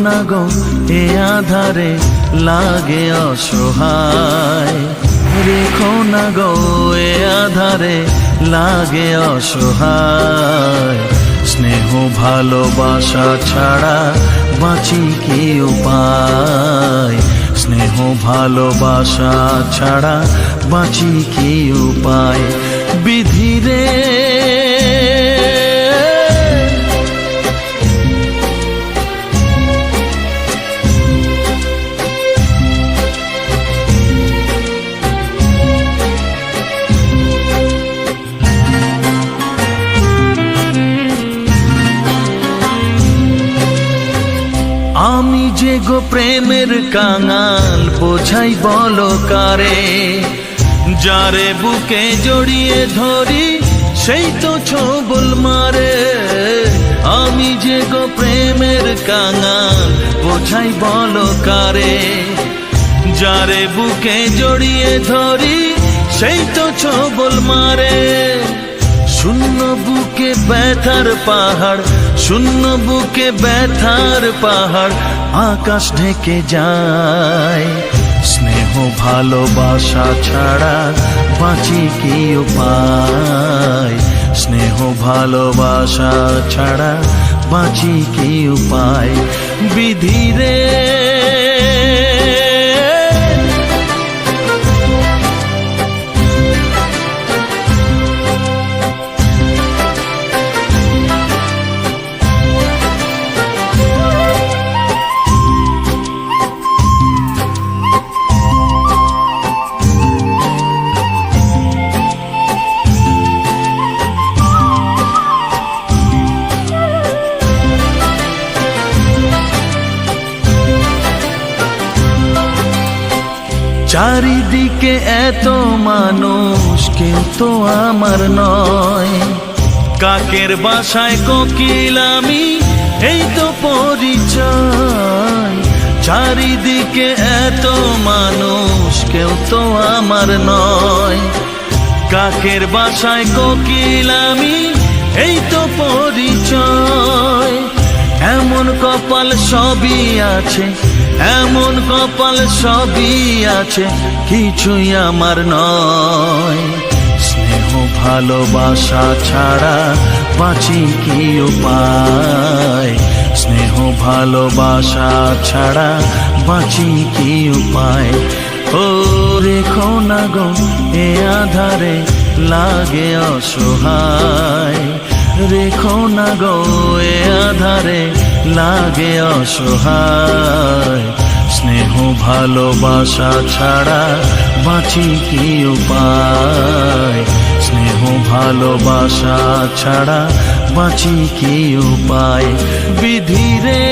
না গো এ আধারে লাগে অসহায়, রেখো না গো এ আধারে লাগে অসহায়। স্নেহ ভালোবাসা ছাড়া বাঁচি কি উপায়, স্নেহ ভালোবাসা ছাড়া বাঁচি কি উপায়। বিধিরে আমি যে গো প্রেমের কাঙাল বোঝাই বলো কারে, যারে বুকে জড়িয়ে ধরি সেই তো ছোবল মারে। আমি যে গো প্রেমের কাঙাল বোঝাই বলো কারে, যারে বুকে জড়িয়ে ধরি সেই তো ছোবল মারে। শূন্য বুকে ব্যথার পাহাড়, শূন্য বুকে ব্যথার পাহাড় আকাশ ঢেকে যায়। স্নেহ ভালোবাসা ছাড়া বাঁচি কি উপায়, স্নেহ ভালোবাসা ছাড়া বাঁচি কি উপায়। বিধিরে চারিদিকে এত মানুষ কেউ তো আমার নয়, কাকের বাসায় কোকিল আমি এই তো পরিচয়। চারিদিকে এত মানুষ কেউ তো আমার নয়, কাকের বাসায় কোকিল আমি এই তো পরিচয়। এমন কপাল সবই আছে, এমন কপাল সবই আছে, কিছুই আমার নয়। স্নেহ ভালোবাসা ছাড়া বাঁচি কি উপায়, স্নেহ ভালোবাসা ছাড়া বাঁচি কি উপায়। ও রেখো না গো এ আধারে লাগে অসহায়, রেখো না গো এ আধারে লাগে অসহায়। স্নেহ ভালোবাসা ছাড়া বাঁচি কি উপায়, স্নেহ ভালোবাসা ছাড়া বাঁচি কি উপায়। বিধিরে